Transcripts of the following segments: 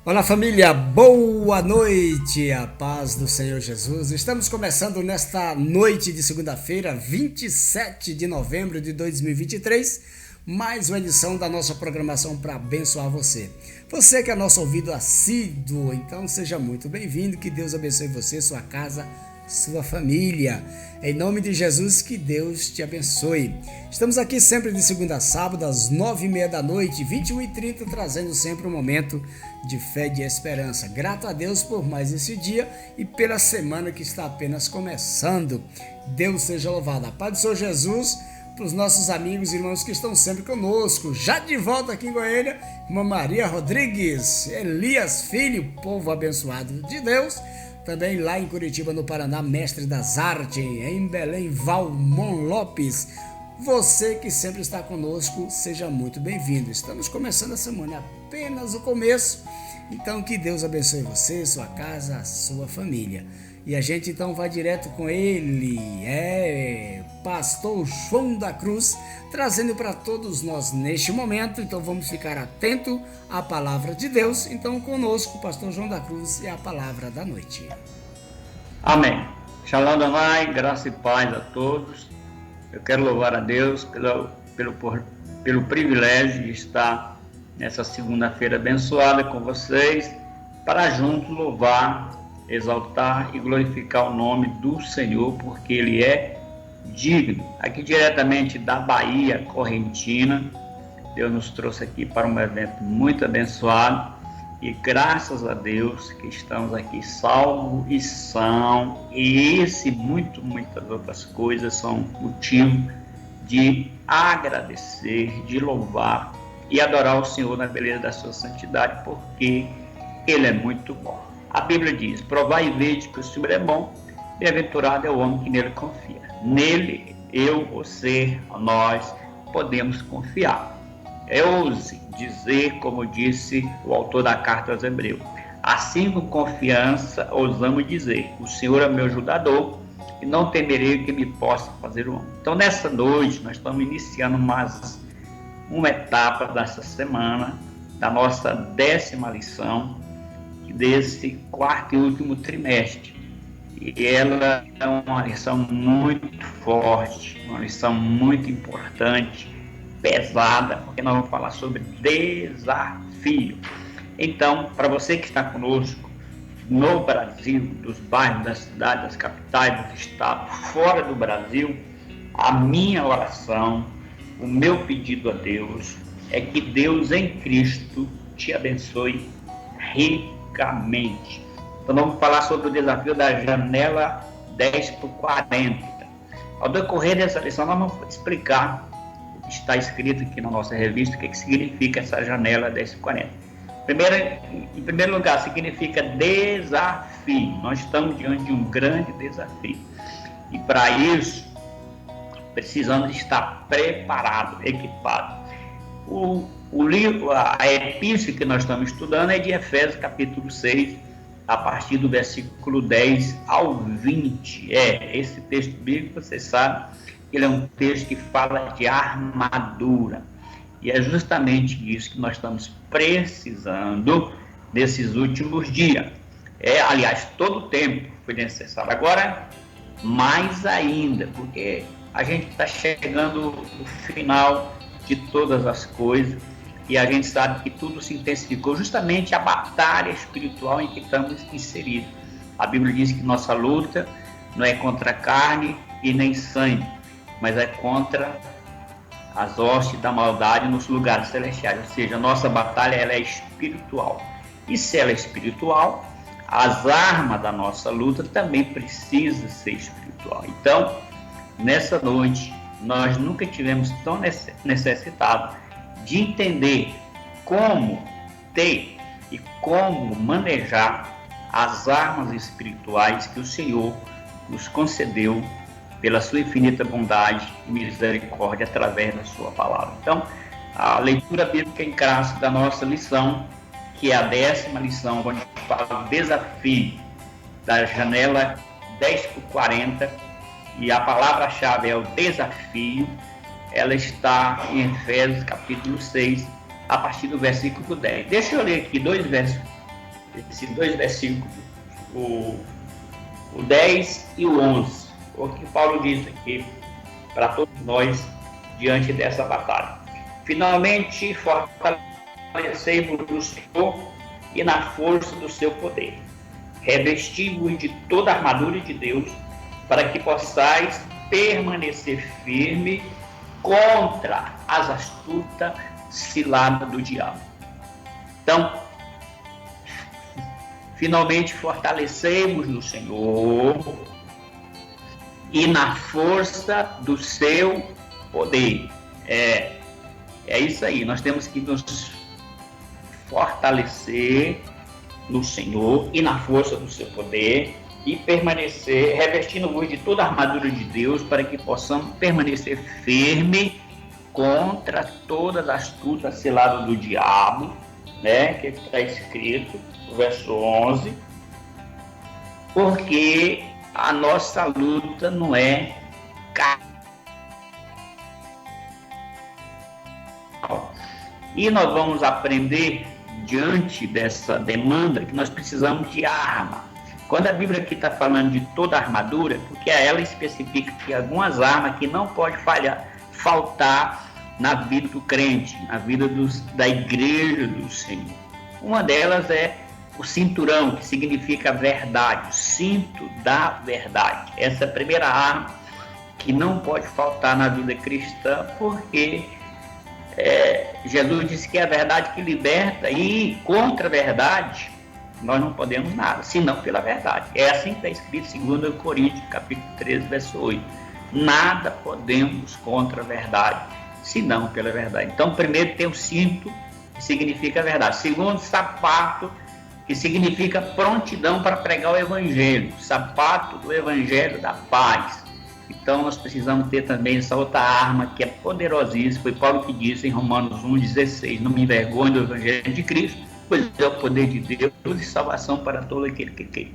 Olá família, boa noite, a paz do Senhor Jesus. Estamos começando nesta noite de segunda-feira, 27 de novembro de 2023, mais uma edição da nossa programação para abençoar você. Você que é nosso ouvido assíduo, então seja muito bem-vindo, que Deus abençoe você, sua casa, sua família. Em nome de Jesus, que Deus te abençoe. Estamos aqui sempre de segunda a sábado, às 9h30 da noite, 21h30, trazendo sempre um momento de fé e de esperança. Grato a Deus por mais esse dia e pela semana que está apenas começando. Deus seja louvado. A paz do Senhor Jesus para os nossos amigos e irmãos que estão sempre conosco. Já de volta aqui em Goiânia, irmã Maria Rodrigues, Elias Filho, povo abençoado de Deus. Também lá em Curitiba, no Paraná, Mestre das Artes, em Belém, Valmon Lopes. Você que sempre está conosco, seja muito bem-vindo. Estamos começando a semana, apenas o começo. Então que Deus abençoe você, sua casa, sua família. E a gente então vai direto com ele, Pastor João da Cruz, trazendo para todos nós neste momento. Então vamos ficar atento à palavra de Deus. Então conosco, Pastor João da Cruz, e a palavra da noite. Amém. Shalom Adonai, graça e paz a todos. Eu quero louvar a Deus pelo privilégio de estar nessa segunda-feira abençoada com vocês, para juntos louvar, exaltar e glorificar o nome do Senhor, porque Ele é digno. Aqui diretamente da Bahia, Correntina, Deus nos trouxe aqui para um evento muito abençoado e graças a Deus que estamos aqui salvos e são, e muitas outras coisas são motivo de agradecer, de louvar e adorar o Senhor na beleza da sua santidade, porque Ele é muito bom. A Bíblia diz: provai e vede que o Senhor é bom, bem-aventurado é o homem que nele confia. Nele, eu, você, nós podemos confiar. Ouse dizer, como disse o autor da carta aos Hebreus: assim com confiança ousamos dizer, o Senhor é meu ajudador e não temerei que me possa fazer o homem. Então nessa noite nós estamos iniciando mais uma etapa dessa semana, da nossa 10ª lição desse quarto e último trimestre, e ela é uma lição muito forte, uma lição muito importante, pesada, porque nós vamos falar sobre desafio. Então, para você que está conosco no Brasil, dos bairros, das cidades, das capitais, dos estados, fora do Brasil, a minha oração, o meu pedido a Deus é que Deus em Cristo te abençoe ricamente. Então vamos falar sobre o desafio da janela 10x40. Ao decorrer dessa lição nós vamos explicar o que está escrito aqui na nossa revista, o que significa essa janela 10x40. Em primeiro lugar, significa desafio. Nós estamos diante de um grande desafio. E para isso, precisamos estar preparados, equipados. O livro, a epístola que nós estamos estudando é de Efésios capítulo 6, a partir do versículo 10 ao 20. Esse texto bíblico, vocês sabem, ele é um texto que fala de armadura. E é justamente isso que nós estamos precisando nesses últimos dias. Aliás, todo o tempo foi necessário. Agora, mais ainda, porque a gente está chegando no final de todas as coisas e a gente sabe que tudo se intensificou, justamente a batalha espiritual em que estamos inseridos. A Bíblia diz que nossa luta não é contra carne e nem sangue, mas é contra as hostes da maldade nos lugares celestiais. Ou seja, a nossa batalha ela é espiritual. E se ela é espiritual, as armas da nossa luta também precisam ser espiritual. Então, nessa noite, nós nunca tivemos tão necessitados de entender como ter e como manejar as armas espirituais que o Senhor nos concedeu pela sua infinita bondade e misericórdia através da sua palavra. Então, a leitura bíblica em classe da nossa lição, que é a 10ª lição, onde fala do desafio da janela 10x40, e a palavra-chave é o desafio. Ela está em Efésios capítulo 6, a partir do versículo 10. Deixa eu ler aqui dois esses dois versículos, o 10 e o 11, o que Paulo diz aqui para todos nós diante dessa batalha. Finalmente, fortalecei-vos no Senhor e na força do seu poder. Revesti-vos de toda a armadura de Deus, para que possais permanecer firme contra as astutas ciladas do diabo. Então, finalmente fortalecemos no Senhor e na força do seu poder. É isso aí, nós temos que nos fortalecer no Senhor e na força do seu poder e permanecer, revestindo-vos de toda a armadura de Deus, para que possamos permanecer firme contra todas as astutas ciladas do diabo, né, que está escrito, no verso 11, porque a nossa luta não é carnal. E nós vamos aprender, diante dessa demanda, que nós precisamos de arma. Quando a Bíblia aqui está falando de toda a armadura, porque ela especifica que algumas armas que não pode faltar na vida do crente, na vida da igreja do Senhor. Uma delas é o cinturão, que significa a verdade, o cinto da verdade. Essa é a primeira arma que não pode faltar na vida cristã, porque Jesus disse que é a verdade que liberta, e contra a verdade nós não podemos nada, senão pela verdade. É assim que está escrito em 2 Coríntios, capítulo 13, verso 8. Nada podemos contra a verdade, senão pela verdade. Então, primeiro tem o cinto, que significa a verdade. Segundo, sapato, que significa prontidão para pregar o evangelho. Sapato do evangelho da paz. Então, nós precisamos ter também essa outra arma, que é poderosíssima. Foi Paulo que disse em Romanos 1,16: não me envergonhe do evangelho de Cristo, pois é o poder de Deus e salvação para todo aquele que crê.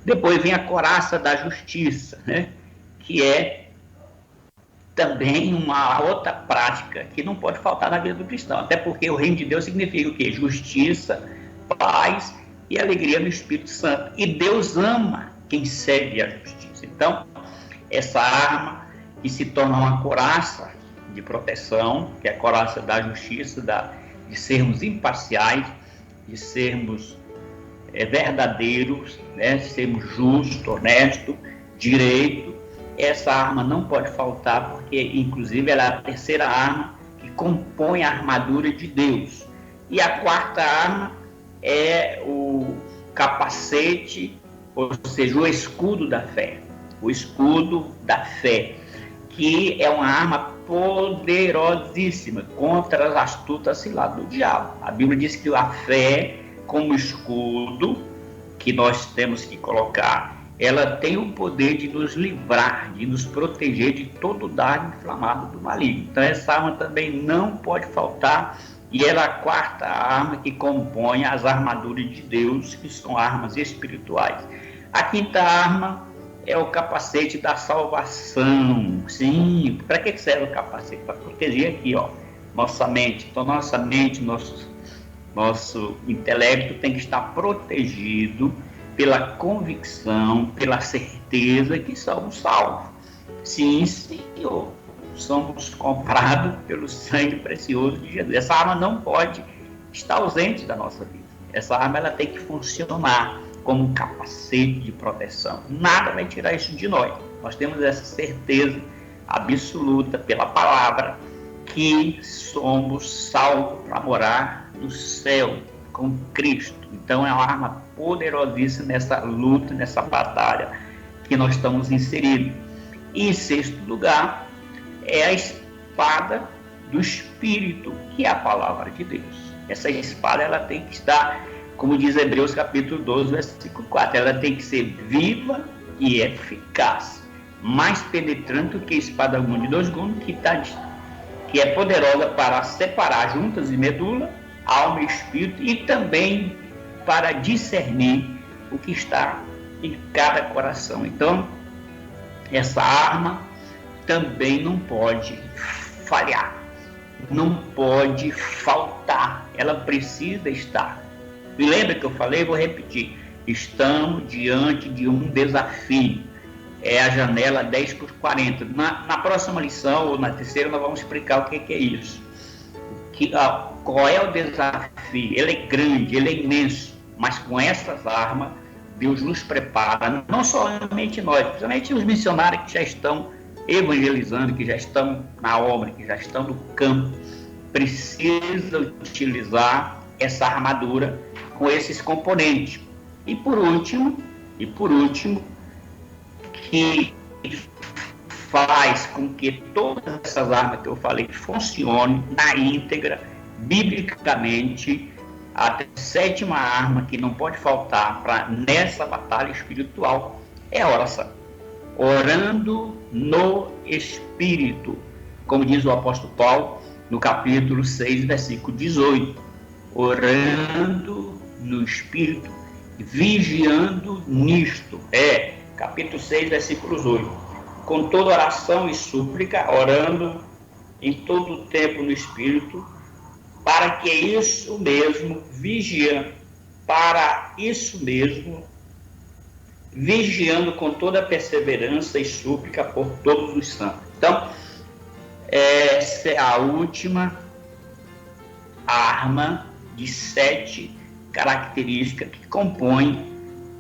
Depois vem a couraça da justiça, né? Que é também uma outra prática que não pode faltar na vida do cristão, até porque o reino de Deus significa o quê? Justiça, paz e alegria no Espírito Santo. E Deus ama quem segue a justiça. Então, essa arma que se torna uma couraça de proteção, que é a couraça da justiça, de sermos imparciais, de sermos verdadeiros, né? De sermos justos, honestos, direito. Essa arma não pode faltar, porque inclusive ela é a terceira arma que compõe a armadura de Deus. E a quarta arma é o capacete, ou seja, o escudo da fé. O escudo da fé, que é uma arma poderosíssima contra as astutas ciladas do diabo. A Bíblia diz que a fé, como escudo que nós temos que colocar, ela tem o poder de nos livrar, de nos proteger de todo dardo inflamado do maligno. Então essa arma também não pode faltar, e ela é a quarta arma que compõe as armaduras de Deus, que são armas espirituais. A quinta arma é o capacete da salvação. Sim, para que serve o capacete? Para proteger aqui, nossa mente. Então, nossa mente, nosso intelecto tem que estar protegido pela convicção, pela certeza que somos salvos. Sim, Senhor, somos comprados pelo sangue precioso de Jesus. Essa arma não pode estar ausente da nossa vida. Essa arma ela tem que funcionar como um capacete de proteção. Nada vai tirar isso de nós. Nós temos essa certeza absoluta pela palavra que somos salvos para morar no céu com Cristo. Então é uma arma poderosíssima nessa luta, nessa batalha que nós estamos inseridos. E em sexto lugar é a espada do Espírito, que é a palavra de Deus. Essa espada ela tem que estar, como diz Hebreus capítulo 12, versículo 4, ela tem que ser viva e eficaz, mais penetrante do que a espada de dois gumes, que é poderosa para separar juntas e medula, alma e espírito, e também para discernir o que está em cada coração. Então, essa arma também não pode falhar, não pode faltar, ela precisa estar. E lembra que eu falei, vou repetir, estamos diante de um desafio. É a janela 10x40. Na próxima lição, ou na terceira, nós vamos explicar o que é isso. Qual é o desafio? Ele é grande, ele é imenso, mas com essas armas, Deus nos prepara, não somente nós, principalmente os missionários que já estão evangelizando, que já estão na obra, que já estão no campo, precisam utilizar essa armadura com esses componentes. E por último, que faz com que todas essas armas que eu falei funcionem na íntegra, biblicamente. A sétima arma que não pode faltar nessa batalha espiritual é a oração. Orando no Espírito, como diz o apóstolo Paulo no capítulo 6, versículo 18. Orando no Espírito, vigiando nisto. Capítulo 6, versículos 8. Com toda oração e súplica, orando em todo o tempo no Espírito, para que isso mesmo, vigiando com toda perseverança e súplica por todos os santos. Então, essa é a última arma de 7 características que compõem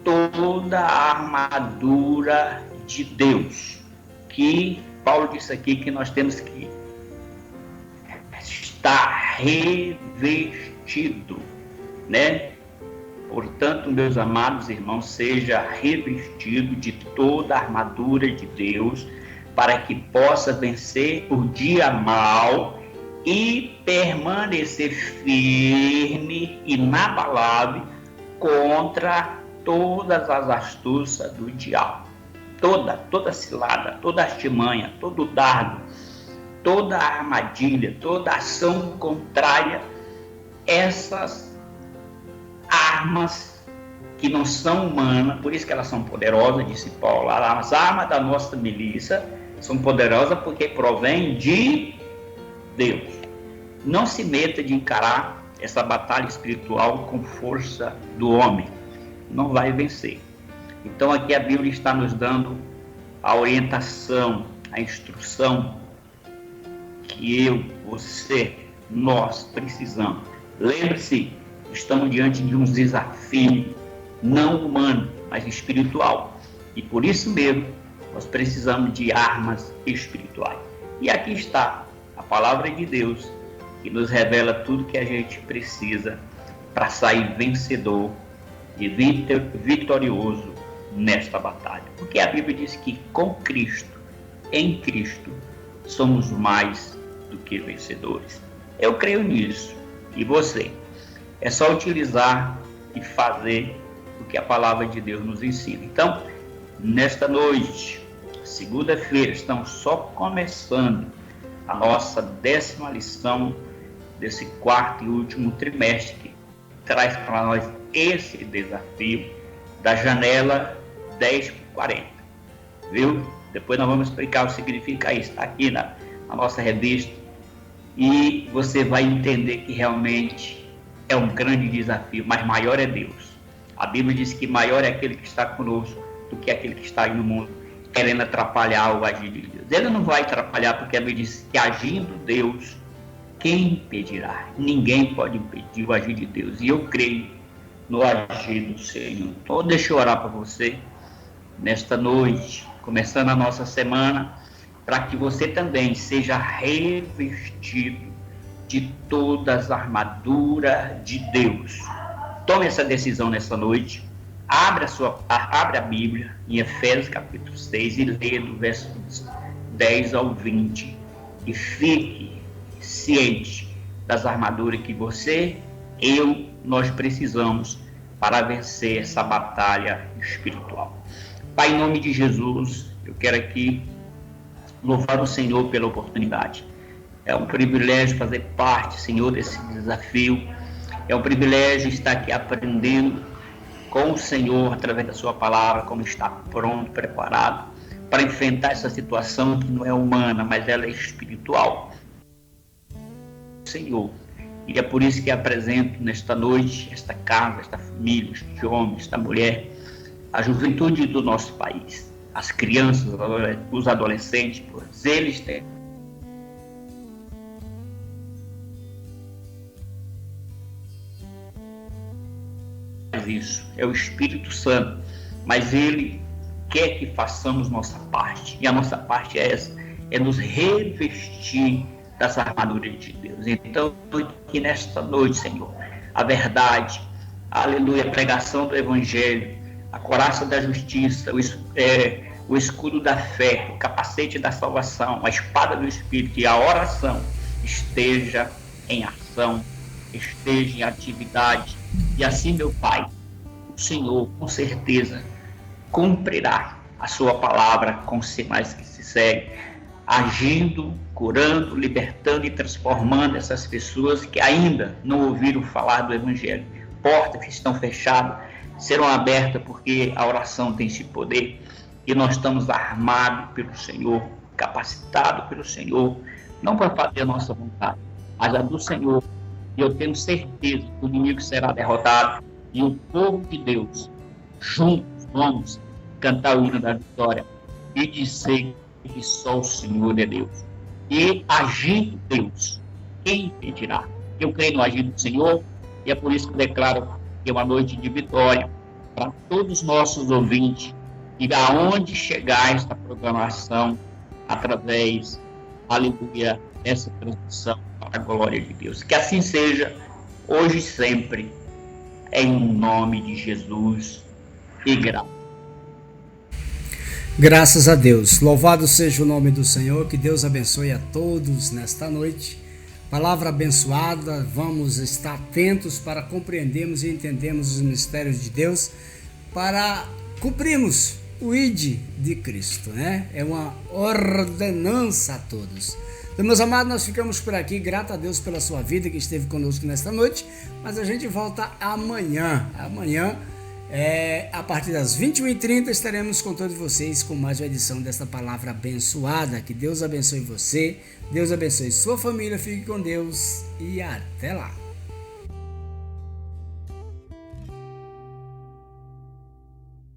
toda a armadura de Deus, que Paulo disse aqui que nós temos que estar revestido, né? Portanto, meus amados irmãos, seja revestido de toda a armadura de Deus, para que possa vencer o dia mau e permanecer firme e inabalável contra todas as astúcias do diabo. Toda cilada, toda artimanha, todo dardo, toda armadilha, toda ação contrária, essas armas que não são humanas, por isso que elas são poderosas, disse Paulo. As armas da nossa milícia são poderosas porque provêm de Deus. Não se meta de encarar essa batalha espiritual com força do homem. Não vai vencer. Então aqui a Bíblia está nos dando a orientação, a instrução que eu, você, nós precisamos. Lembre-se, estamos diante de um desafio não humano, mas espiritual. E por isso mesmo, nós precisamos de armas espirituais. E aqui está a palavra de Deus, que nos revela tudo que a gente precisa para sair vencedor e vitorioso nesta batalha. Porque a Bíblia diz que com Cristo, em Cristo, somos mais do que vencedores. Eu creio nisso. E você? É só utilizar e fazer o que a palavra de Deus nos ensina. Então, nesta noite, segunda-feira, estamos só começando a nossa 10ª lição desse 4º e último trimestre, que traz para nós esse desafio da janela 10x40. Viu? Depois nós vamos explicar o que significa isso. Está aqui na nossa revista. E você vai entender que realmente é um grande desafio, mas maior é Deus. A Bíblia diz que maior é aquele que está conosco do que aquele que está aí no mundo, querendo atrapalhar o agir de Deus. Ele não vai atrapalhar, porque a Bíblia diz que agindo Deus, quem impedirá? Ninguém pode impedir o agir de Deus. E eu creio no agir do Senhor. Então deixa eu orar para você nesta noite, começando a nossa semana, para que você também seja revestido de todas as armaduras de Deus. Tome essa decisão nessa noite. Abre a Bíblia em Efésios capítulo 6 e leia do verso 10 ao 20. E fique ciente das armaduras que você, nós precisamos para vencer essa batalha espiritual. Pai, em nome de Jesus, eu quero aqui louvar o Senhor pela oportunidade. É um privilégio fazer parte, Senhor, desse desafio. É um privilégio estar aqui aprendendo com o Senhor, através da sua palavra, como está pronto, preparado para enfrentar essa situação que não é humana, mas ela é espiritual. Senhor, E é por isso que apresento nesta noite, esta casa, esta família, este homem, esta mulher, a juventude do nosso país, as crianças, os adolescentes, pois eles têm isso, é o Espírito Santo, mas ele quer que façamos nossa parte, e a nossa parte é essa, é nos revestir das armaduras de Deus. Então, aqui nesta noite, Senhor, a verdade, aleluia, a pregação do Evangelho, a coraça da justiça, o escudo da fé, o capacete da salvação, a espada do Espírito e a oração esteja em ação, esteja em atividade. E assim, meu Pai, o Senhor, com certeza, cumprirá a sua palavra com sinais que se seguem, agindo, curando, libertando e transformando essas pessoas que ainda não ouviram falar do Evangelho. Portas que estão fechadas serão abertas porque a oração tem esse poder e nós estamos armados pelo Senhor, capacitados pelo Senhor, não para fazer a nossa vontade, mas a do Senhor. E eu tenho certeza que o inimigo será derrotado e o povo de Deus, juntos, vamos cantar o hino da vitória e dizer que só o Senhor é Deus. E agindo Deus, quem impedirá? Eu creio no agir do Senhor e é por isso que eu declaro que é uma noite de vitória para todos os nossos ouvintes e aonde chegar esta programação através, aleluia, dessa transmissão para a glória de Deus. Que assim seja, hoje e sempre, em nome de Jesus e graças. Graças a Deus. Louvado seja o nome do Senhor. Que Deus abençoe a todos nesta noite. Palavra abençoada. Vamos estar atentos para compreendermos e entendermos os mistérios de Deus, para cumprirmos o ID de Cristo, né? É uma ordenança a todos. Então, meus amados, nós ficamos por aqui. Grato a Deus pela sua vida que esteve conosco nesta noite. Mas a gente volta amanhã. A partir das 21h30 estaremos com todos vocês com mais uma edição desta palavra abençoada. Que Deus abençoe você, Deus abençoe sua família, fique com Deus e até lá.